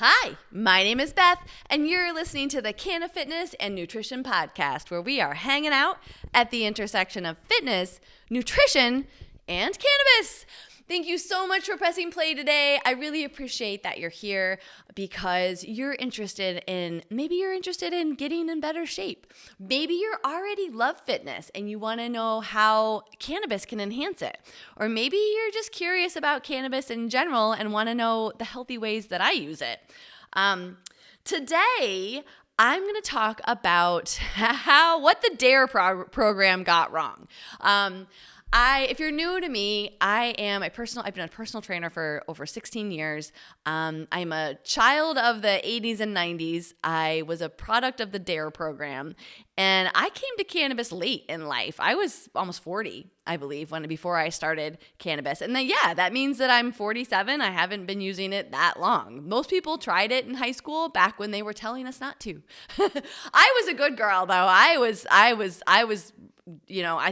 Hi, my name is Beth, and you're listening to the Canna Fitness and Nutrition Podcast, where we are hanging out at the intersection of fitness, nutrition, and cannabis. Thank you so much for pressing play today. I really appreciate that you're here because maybe you're interested in getting in better shape. Maybe you already love fitness and you want to know how cannabis can enhance it. Or maybe you're just curious about cannabis in general and want to know the healthy ways that I use it. Today, I'm going to talk about what the DARE program got wrong. If you're new to me, I've been a personal trainer for over 16 years. I'm a child of the 80s and 90s. I was a product of the DARE program, and I came to cannabis late in life. I was almost 40, I believe, before I started cannabis. And then, that means that I'm 47. I haven't been using it that long. Most people tried it in high school back when they were telling us not to. I was a good girl, though. I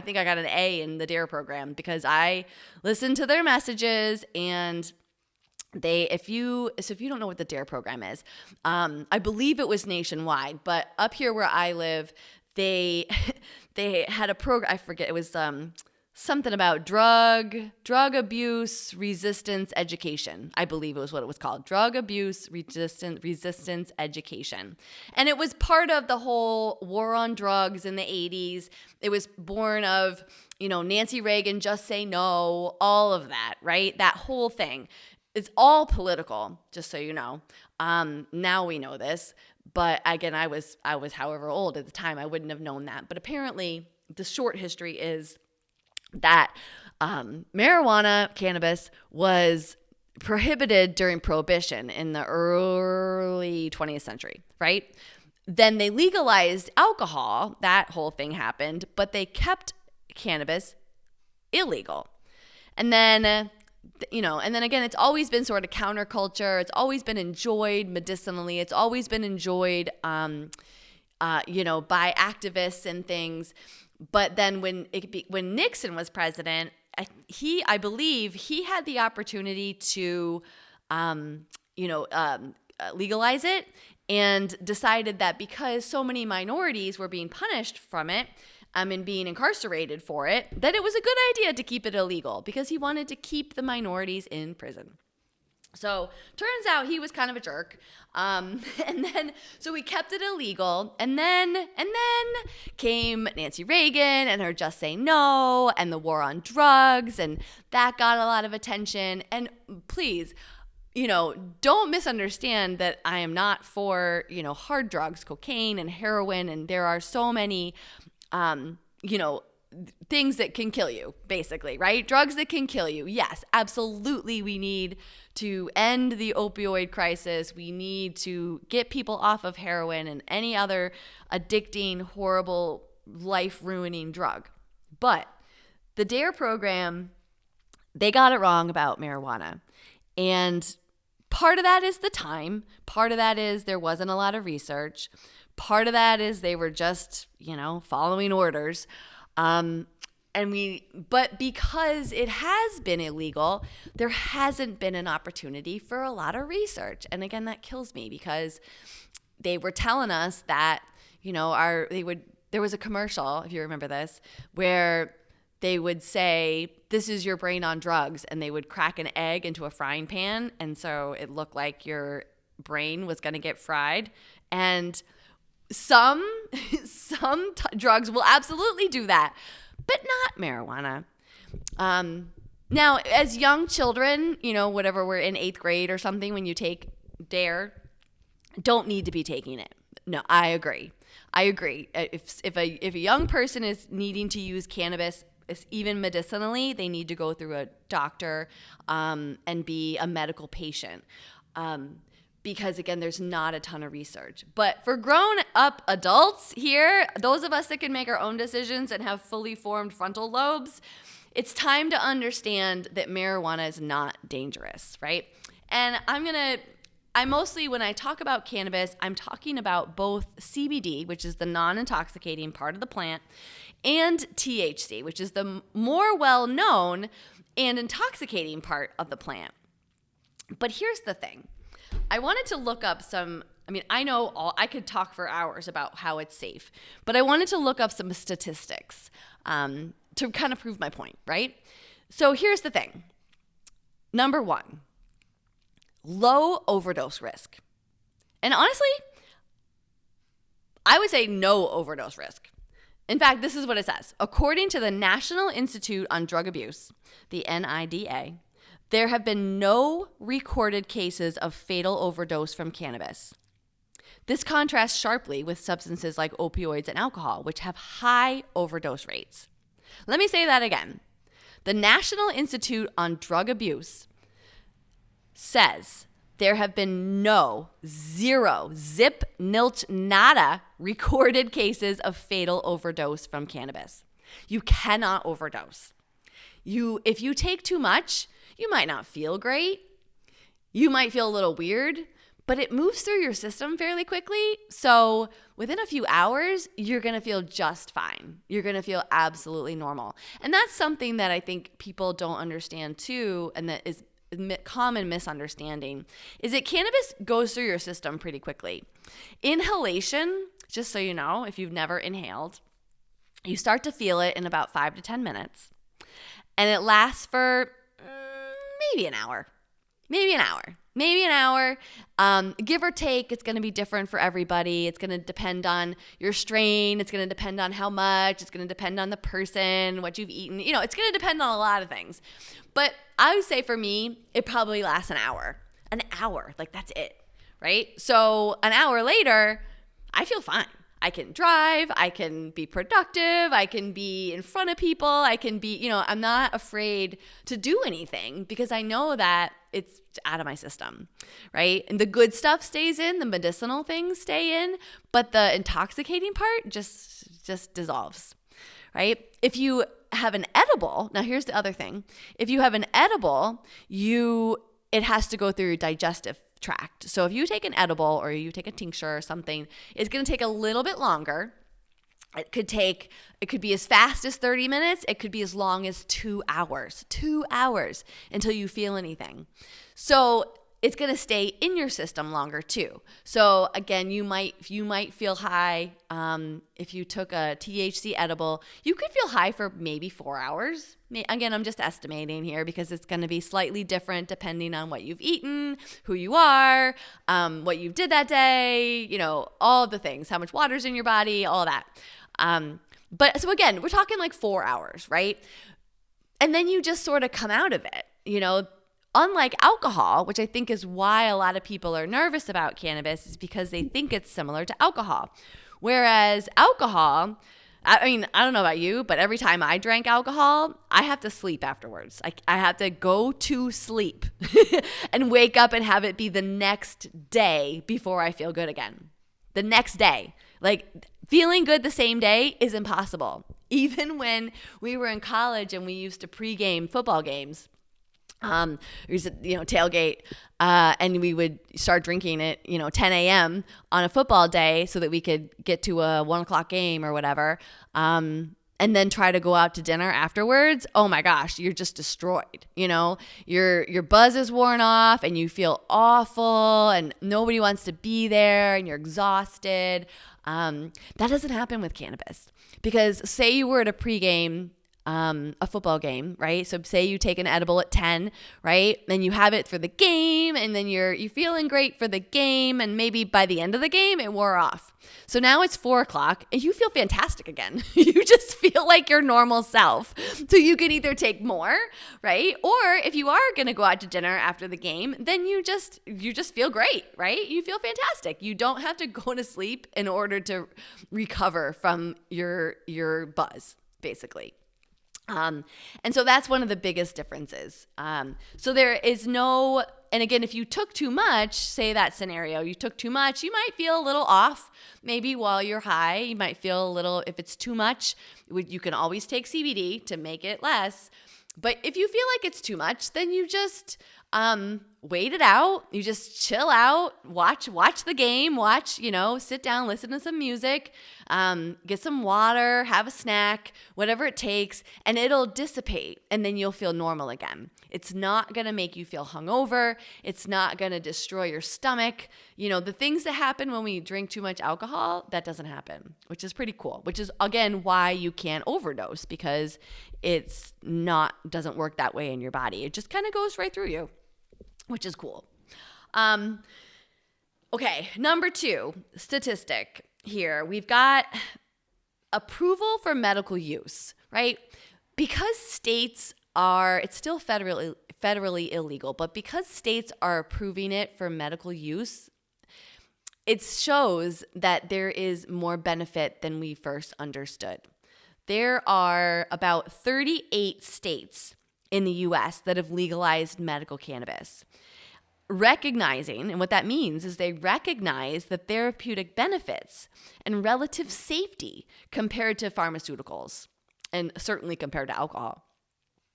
think I got an A in the DARE program because I listened to their messages, and if you don't know what the DARE program is, I believe it was nationwide, but up here where I live, they had a program. I forget, it was something about drug abuse resistance education. I believe it was what it was called, drug abuse resistance education. And it was part of the whole war on drugs in the 80s. It was born of, Nancy Reagan, just say no, all of that, right? That whole thing. It's all political, just so you know. Now we know this, but again, I was however old at the time, I wouldn't have known that. But apparently the short history is that marijuana, cannabis, was prohibited during Prohibition in the early 20th century, right? Then they legalized alcohol. That whole thing happened, but they kept cannabis illegal. And then, again, it's always been sort of counterculture. It's always been enjoyed medicinally. It's always been enjoyed, by activists and things. But then when Nixon was president, I believe he had the opportunity to, legalize it, and decided that because so many minorities were being punished from it, and being incarcerated for it, that it was a good idea to keep it illegal because he wanted to keep the minorities in prison. So turns out he was kind of a jerk. So we kept it illegal. And then came Nancy Reagan and her just say no and the war on drugs. And that got a lot of attention. And please, don't misunderstand that I am not for, hard drugs, cocaine and heroin. And there are so many, things that can kill you, basically, right? Drugs that can kill you. Yes, absolutely. We need to end the opioid crisis. We need to get people off of heroin and any other addicting, horrible, life-ruining drug. But the DARE program, they got it wrong about marijuana. And part of that is the time. Part of that is there wasn't a lot of research. Part of that is they were just, following orders. But because it has been illegal, there hasn't been an opportunity for a lot of research. And again, that kills me because they were telling us that, there was a commercial, if you remember this, where they would say, this is your brain on drugs. And they would crack an egg into a frying pan. And so it looked like your brain was going to get fried. And some drugs will absolutely do that, but not marijuana. Now, as young children, whatever, we're in 8th grade or something, when you take DARE, don't need to be taking it. No, I agree. If a young person is needing to use cannabis, even medicinally, they need to go through a doctor and be a medical patient. Because, again, there's not a ton of research. But for grown-up adults here, those of us that can make our own decisions and have fully formed frontal lobes, it's time to understand that marijuana is not dangerous, right? And I mostly, when I talk about cannabis, I'm talking about both CBD, which is the non-intoxicating part of the plant, and THC, which is the more well-known and intoxicating part of the plant. But here's the thing. I wanted to look up some, I could talk for hours about how it's safe, but I wanted to look up some statistics to kind of prove my point, right? So here's the thing. Number one, low overdose risk. And honestly, I would say no overdose risk. In fact, this is what it says. According to the National Institute on Drug Abuse, the NIDA, there have been no recorded cases of fatal overdose from cannabis. This contrasts sharply with substances like opioids and alcohol, which have high overdose rates. Let me say that again. The National Institute on Drug Abuse says there have been zero, zip, nilch, nada recorded cases of fatal overdose from cannabis. You cannot overdose. If you take too much, you might not feel great. You might feel a little weird, but it moves through your system fairly quickly. So within a few hours, you're going to feel just fine. You're going to feel absolutely normal. And that's something that I think people don't understand too, and that is common misunderstanding, is that cannabis goes through your system pretty quickly. Inhalation, just so you know, if you've never inhaled, you start to feel it in about 5 to 10 minutes. And it lasts for maybe an hour. Give or take, it's going to be different for everybody. It's going to depend on your strain. It's going to depend on how much. It's going to depend on the person, what you've eaten. It's going to depend on a lot of things. But I would say for me, it probably lasts an hour. An hour, like that's it, right? So an hour later, I feel fine. I can drive, I can be productive, I can be in front of people, I can be, I'm not afraid to do anything because I know that it's out of my system, right? And the good stuff stays in, the medicinal things stay in, but the intoxicating part just dissolves, right? If you have an edible, now here's the other thing. If you have an edible, it has to go through your digestive tract. So if you take an edible or you take a tincture or something, it's going to take a little bit longer. It could be as fast as 30 minutes. It could be as long as 2 hours until you feel anything. So it's going to stay in your system longer too. So again, you might feel high. If you took a THC edible, you could feel high for maybe 4 hours. Again, I'm just estimating here because it's going to be slightly different depending on what you've eaten, who you are, what you did that day, all the things, how much water's in your body, all that. But so again, we're talking like 4 hours, right? And then you just sort of come out of it, Unlike alcohol, which I think is why a lot of people are nervous about cannabis, is because they think it's similar to alcohol. Whereas alcohol, I don't know about you, but every time I drank alcohol, I have to sleep afterwards. I have to go to sleep and wake up and have it be the next day before I feel good again. The next day. Like feeling good the same day is impossible. Even when we were in college and we used to pregame football games, it was tailgate, and we would start drinking at 10 a.m. on a football day so that we could get to a 1 o'clock game or whatever, and then try to go out to dinner afterwards. Oh my gosh, you're just destroyed. Your buzz is worn off and you feel awful and nobody wants to be there and you're exhausted. That doesn't happen with cannabis because say you were at a pregame a football game, right? So say you take an edible at 10, right? And you have it for the game and then you're feeling great for the game and maybe by the end of the game it wore off. So now it's 4 o'clock and you feel fantastic again. You just feel like your normal self. So you can either take more, right? Or if you are going to go out to dinner after the game, then you just feel great, right? You feel fantastic. You don't have to go to sleep in order to recover from your buzz, basically. And so that's one of the biggest differences. So there is no, and again, if you took too much, say that scenario, you took too much, you might feel a little off. Maybe while you're high, you might feel a little, if it's too much, you can always take CBD to make it less. But if you feel like it's too much, then you just wait it out. You just chill out, watch the game, sit down, listen to some music, get some water, have a snack, whatever it takes, and it'll dissipate, and then you'll feel normal again. It's not going to make you feel hungover. It's not going to destroy your stomach. The things that happen when we drink too much alcohol, that doesn't happen, which is pretty cool, which is, again, why you can't overdose, because doesn't work that way in your body. It just kind of goes right through you, which is cool. Okay, number 2 statistic here. We've got approval for medical use, right? Because it's still federally illegal, but because states are approving it for medical use, it shows that there is more benefit than we first understood. There are about 38 states in the US that have legalized medical cannabis. Recognizing, and what that means is they recognize the therapeutic benefits and relative safety compared to pharmaceuticals, and certainly compared to alcohol.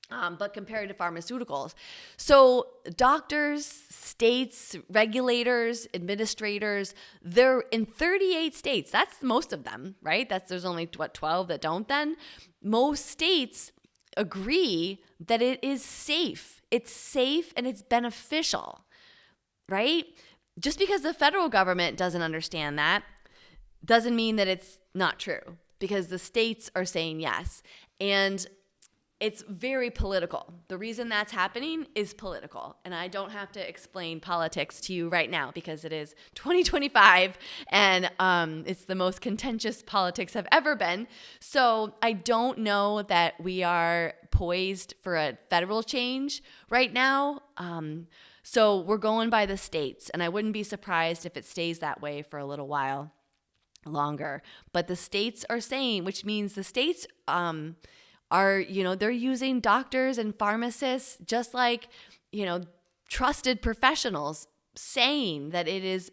But compared to pharmaceuticals. So doctors, states, regulators, administrators, they're in 38 states. That's most of them, right? There's only, 12 that don't then? Most states agree that it is safe. It's safe and it's beneficial, right? Just because the federal government doesn't understand that doesn't mean that it's not true, because the states are saying yes. And it's very political. The reason that's happening is political. And I don't have to explain politics to you right now, because it is 2025 and it's the most contentious politics have ever been. So I don't know that we are poised for a federal change right now. So we're going by the states, and I wouldn't be surprised if it stays that way for a little while longer. But the states are saying, which means the states they're using doctors and pharmacists, just like, trusted professionals, saying that it is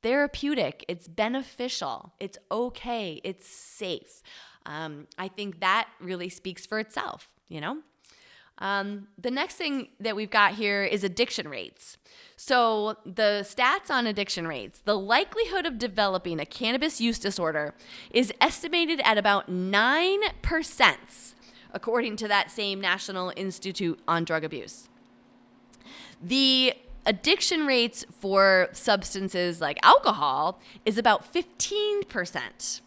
therapeutic, it's beneficial, it's okay, it's safe. I think that really speaks for itself, The next thing that we've got here is addiction rates. So the stats on addiction rates, the likelihood of developing a cannabis use disorder is estimated at about 9%. According to that same National Institute on Drug Abuse. The addiction rates for substances like alcohol is about 15%.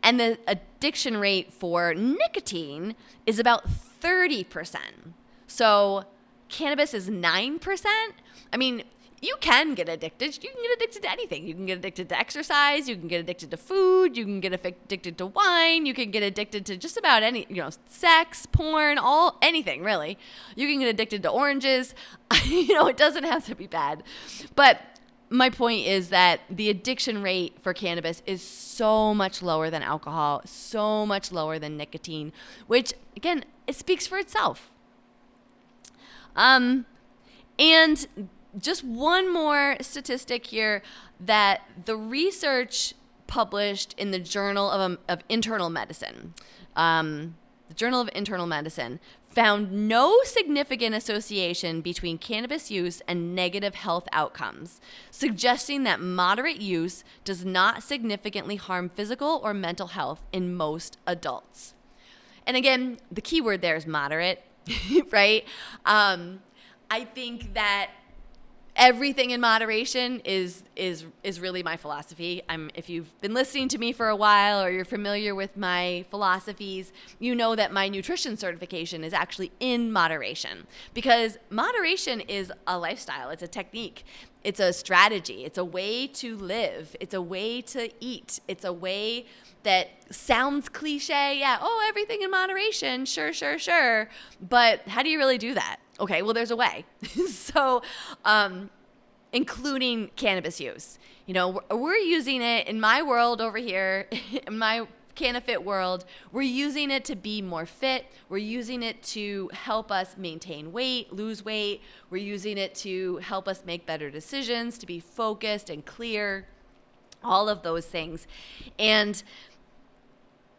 And the addiction rate for nicotine is about 30%. So cannabis is 9%. I mean, you can get addicted. You can get addicted to anything. You can get addicted to exercise. You can get addicted to food. You can get addicted to wine. You can get addicted to just about any, sex, porn, anything really. You can get addicted to oranges. It doesn't have to be bad. But my point is that the addiction rate for cannabis is so much lower than alcohol, so much lower than nicotine, which again, it speaks for itself. And just one more statistic here, that the research published in the Journal of Internal Medicine, the Journal of Internal Medicine, found no significant association between cannabis use and negative health outcomes, suggesting that moderate use does not significantly harm physical or mental health in most adults. And again, the key word there is moderate, right? I think that everything in moderation is really my philosophy. If you've been listening to me for a while, or you're familiar with my philosophies, you know that my nutrition certification is actually in moderation, because moderation is a lifestyle. It's a technique. It's a strategy. It's a way to live. It's a way to eat. It's a way that sounds cliche. Yeah, everything in moderation. Sure. But how do you really do that? Okay, well, there's a way. So, including cannabis use. We're using it in my world over here, in my CannaFit world. We're using it to be more fit. We're using it to help us maintain weight, lose weight. We're using it to help us make better decisions, to be focused and clear, all of those things. And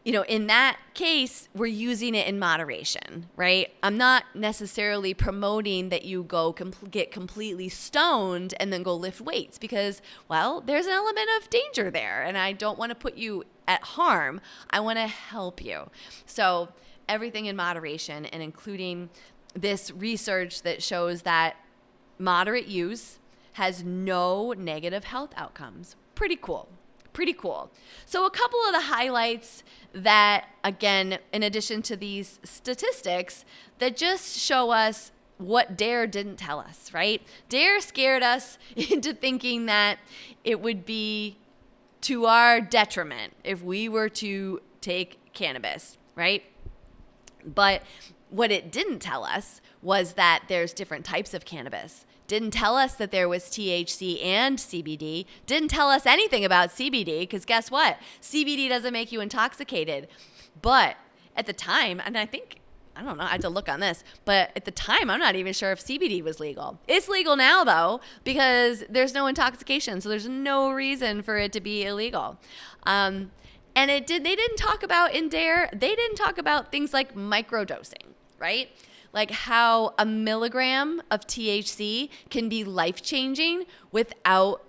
in that case, we're using it in moderation, right? I'm not necessarily promoting that you go get completely stoned and then go lift weights because, well, there's an element of danger there and I don't want to put you at harm. I want to help you. So everything in moderation, and including this research that shows that moderate use has no negative health outcomes. Pretty cool. Pretty cool. So a couple of the highlights that, again, in addition to these statistics, that just show us what DARE didn't tell us, right? DARE scared us into thinking that it would be to our detriment if we were to take cannabis, right? But what it didn't tell us was that there's different types of cannabis. Didn't tell us that there was THC and CBD. Didn't tell us anything about CBD because guess what? CBD doesn't make you intoxicated. But at the time, and I don't know, I had to look on this, but at the time, I'm not even sure if CBD was legal. It's legal now though because there's no intoxication, so there's no reason for it to be illegal. And they didn't talk about in DARE, they didn't talk about things like microdosing, right? Like how a milligram of THC can be life-changing without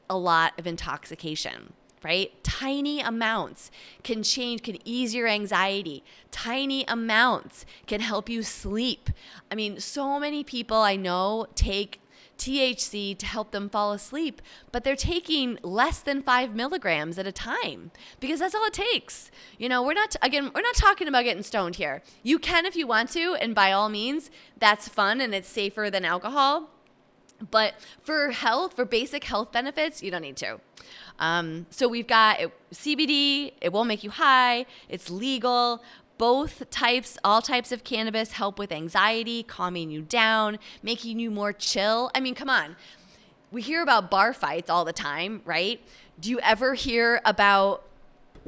a lot of intoxication, right? Tiny amounts can ease your anxiety. Tiny amounts can help you sleep. I mean, so many people I know take THC to help them fall asleep, but they're taking less than 5 milligrams at a time because that's all it takes. We're not talking about getting stoned here. You can if you want to, and by all means, that's fun and it's safer than alcohol. But for basic health benefits, you don't need to. So we've got CBD, it won't make you high, it's legal. All types of cannabis help with anxiety, calming you down, making you more chill. I mean, come on. We hear about bar fights all the time, right? Do you ever hear about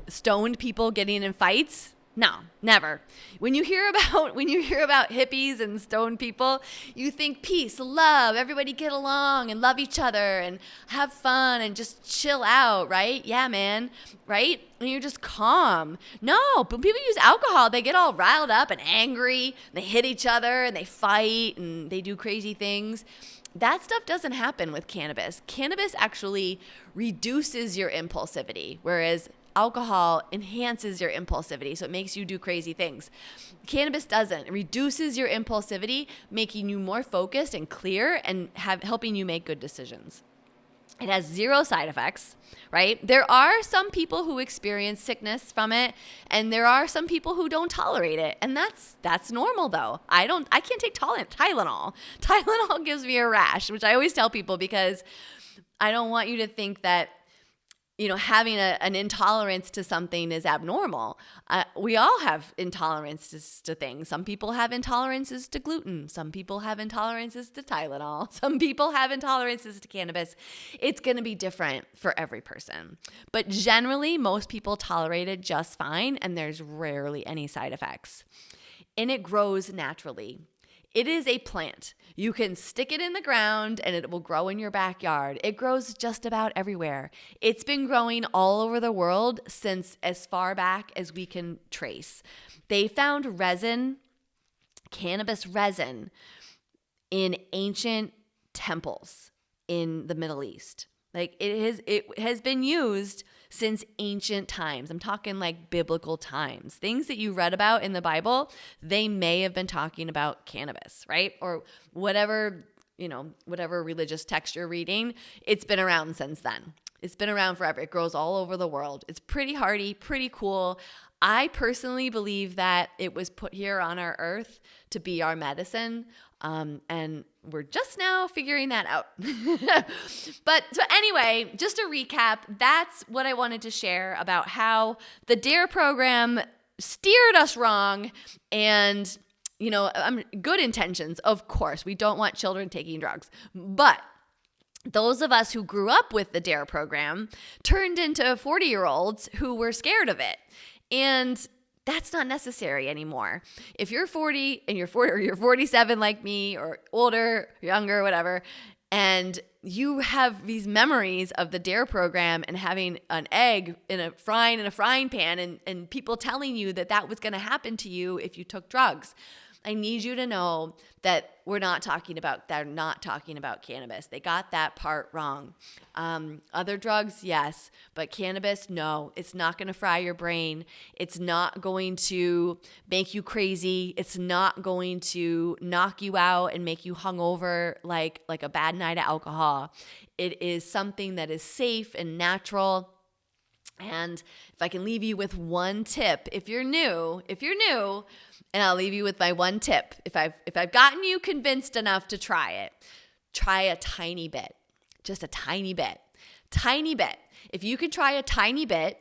stoned people getting in fights? No, never. When you hear about hippies and stoned people, you think peace, love, everybody get along and love each other and have fun and just chill out, right? Yeah, man, right? And you're just calm. No, when people use alcohol, they get all riled up and angry. They hit each other and they fight and they do crazy things. That stuff doesn't happen with cannabis. Cannabis actually reduces your impulsivity, whereas alcohol enhances your impulsivity, so it makes you do crazy things. Cannabis doesn't. It reduces your impulsivity, making you more focused and clear and helping you make good decisions. It has 0 side effects, right? There are some people who experience sickness from it, and there are some people who don't tolerate it, and that's normal though. I can't take Tylenol. Tylenol gives me a rash, which I always tell people because I don't want you to think that having an intolerance to something is abnormal. We all have intolerances to things. Some people have intolerances to gluten. Some people have intolerances to Tylenol. Some people have intolerances to cannabis. It's going to be different for every person. But generally, most people tolerate it just fine, and there's rarely any side effects. And it grows naturally. It is a plant. You can stick it in the ground and it will grow in your backyard. It grows just about everywhere. It's been growing all over the world since as far back as we can trace. They found cannabis resin, in ancient temples in the Middle East. Like it has been used since ancient times. I'm talking like biblical times. Things that you read about in the Bible, they may have been talking about cannabis, right? Or whatever religious text you're reading. It's been around since then. It's been around forever. It grows all over the world. It's pretty hardy, pretty cool. I personally believe that it was put here on our earth to be our medicine. And we're just now figuring that out. But so anyway, just to recap, that's what I wanted to share about how the DARE program steered us wrong. And, good intentions, of course. We don't want children taking drugs. But those of us who grew up with the DARE program turned into 40-year-olds who were scared of it. And that's not necessary anymore. If you're 40 and you're 47 like me, or older, younger, whatever, And you have these memories of the DARE program and having an egg in a frying pan and people telling you that that was going to happen to you if you took drugs. I need you to know that they're not talking about cannabis. They got that part wrong. Other drugs, yes, but cannabis, no. It's not going to fry your brain. It's not going to make you crazy. It's not going to knock you out and make you hungover like a bad night of alcohol. It is something that is safe and natural. And if I can leave you with one tip, if you're new, and I'll leave you with my one tip. If I've gotten you convinced enough to try it, try a tiny bit. Just a tiny bit. Tiny bit. If you can try a tiny bit,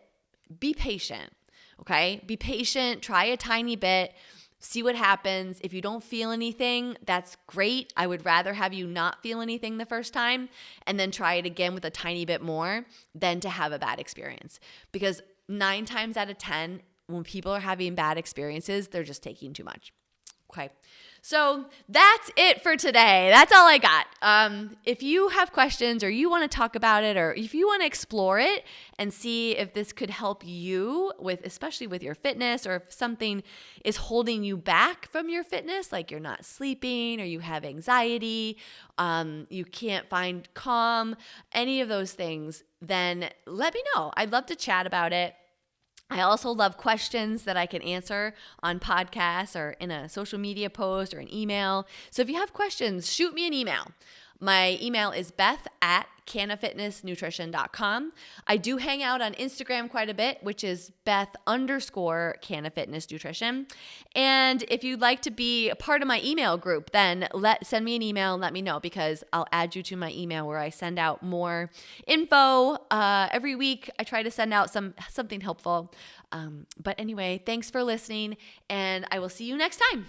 be patient. Okay? Be patient, try a tiny bit, see what happens. If you don't feel anything, that's great. I would rather have you not feel anything the first time and then try it again with a tiny bit more than to have a bad experience. Because 9 times out of 10, when people are having bad experiences, they're just taking too much. Okay. So that's it for today. That's all I got. If you have questions or you want to talk about it or if you want to explore it and see if this could help you especially with your fitness, or if something is holding you back from your fitness, like you're not sleeping or you have anxiety, you can't find calm, any of those things, then let me know. I'd love to chat about it. I also love questions that I can answer on podcasts or in a social media post or an email. So if you have questions, shoot me an email. My email is beth@cannafitnessnutrition.com. I do hang out on Instagram quite a bit, which is Beth_cannafitnessnutrition. And if you'd like to be a part of my email group, then send me an email and let me know, because I'll add you to my email where I send out more info every week. I try to send out something helpful. But anyway, thanks for listening, and I will see you next time.